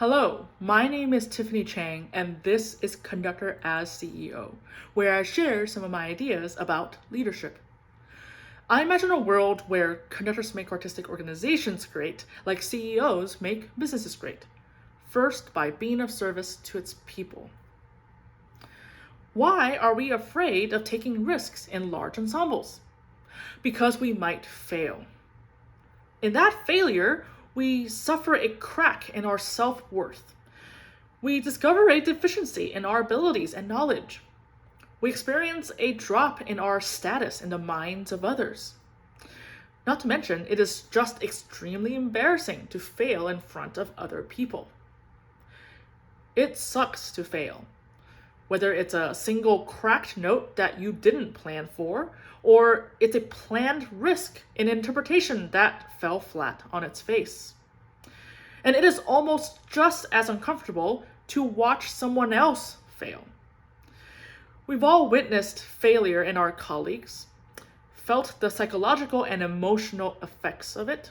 Hello, my name is Tiffany Chang, and this is Conductor as CEO, where I share some of my ideas about leadership. I imagine a world where conductors make artistic organizations great, like CEOs make businesses great. First, by being of service to its people. Why are we afraid of taking risks in large ensembles? Because we might fail. In that failure, we suffer a crack in our self-worth. We discover a deficiency in our abilities and knowledge. We experience a drop in our status in the minds of others. Not to mention, it is just extremely embarrassing to fail in front of other people. It sucks to fail. Whether it's a single cracked note that you didn't plan for, or it's a planned risk in interpretation that fell flat on its face. And it is almost just as uncomfortable to watch someone else fail. We've all witnessed failure in our colleagues, felt the psychological and emotional effects of it,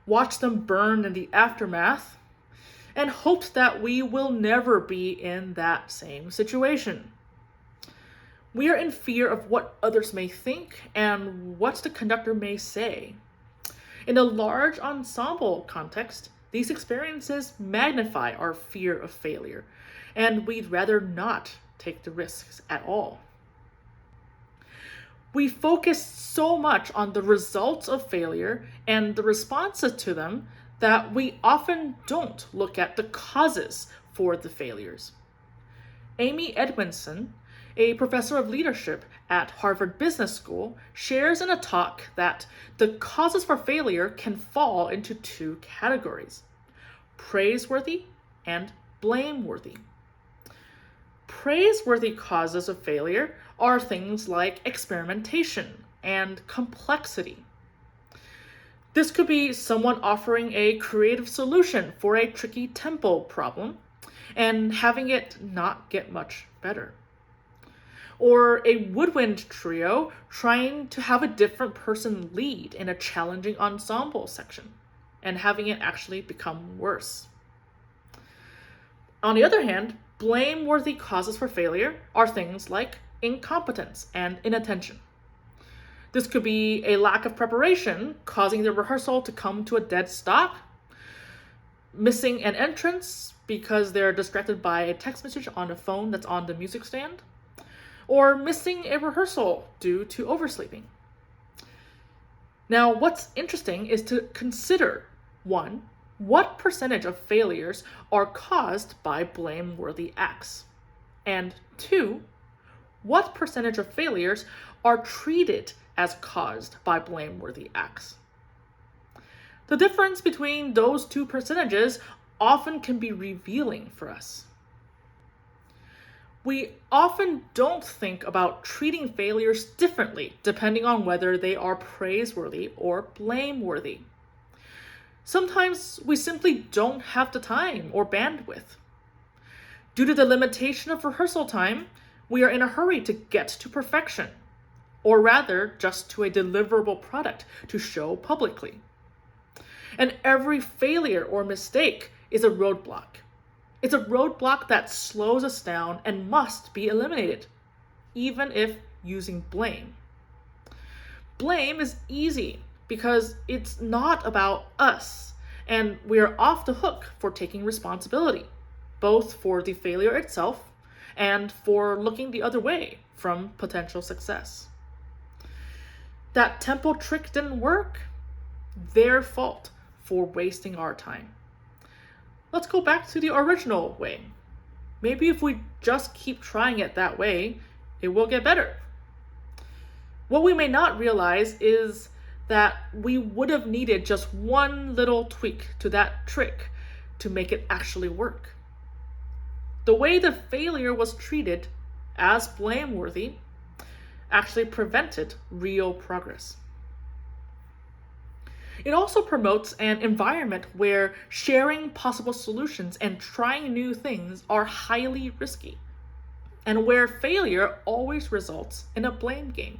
watched them burn in the aftermath, and hoped that we will never be in that same situation. We are in fear of what others may think and what the conductor may say. In a large ensemble context, these experiences magnify our fear of failure, and we'd rather not take the risks at all. We focus so much on the results of failure and the responses to them that we often don't look at the causes for the failures. Amy Edmondson, a professor of leadership at Harvard Business School, shares in a talk that the causes for failure can fall into two categories: praiseworthy and blameworthy. Praiseworthy causes of failure are things like experimentation and complexity. This could be someone offering a creative solution for a tricky tempo problem and having it not get much better. Or a woodwind trio trying to have a different person lead in a challenging ensemble section and having it actually become worse. On the other hand, blameworthy causes for failure are things like incompetence and inattention. This could be a lack of preparation, causing the rehearsal to come to a dead stop, missing an entrance because they're distracted by a text message on a phone that's on the music stand, or missing a rehearsal due to oversleeping. Now, what's interesting is to consider, one, what percentage of failures are caused by blameworthy acts? And two, what percentage of failures are treated as caused by blameworthy acts? The difference between those two percentages often can be revealing for us. We often don't think about treating failures differently depending on whether they are praiseworthy or blameworthy. Sometimes we simply don't have the time or bandwidth. Due to the limitation of rehearsal time, we are in a hurry to get to perfection, or rather just to a deliverable product to show publicly. And every failure or mistake is a roadblock. It's a roadblock that slows us down and must be eliminated, even if using blame. Blame is easy because it's not about us, and we are off the hook for taking responsibility, both for the failure itself and for looking the other way from potential success. That tempo trick didn't work. Their fault for wasting our time. Let's go back to the original way. Maybe if we just keep trying it that way, it will get better. What we may not realize is that we would have needed just one little tweak to that trick to make it actually work. The way the failure was treated as blameworthy actually prevented real progress. It also promotes an environment where sharing possible solutions and trying new things are highly risky, and where failure always results in a blame game.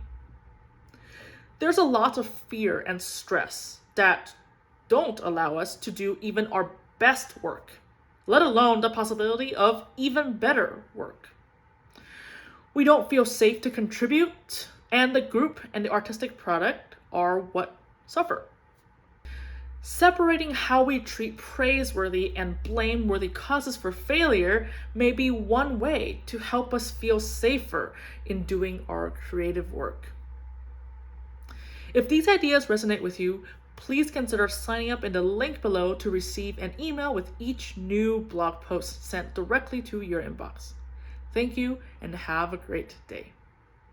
There's a lot of fear and stress that don't allow us to do even our best work let alone the possibility of even better work. We don't feel safe to contribute, and the group and the artistic product are what suffer. Separating how we treat praiseworthy and blameworthy causes for failure may be one way to help us feel safer in doing our creative work. If these ideas resonate with you, please consider signing up in the link below to receive an email with each new blog post sent directly to your inbox. Thank you and have a great day.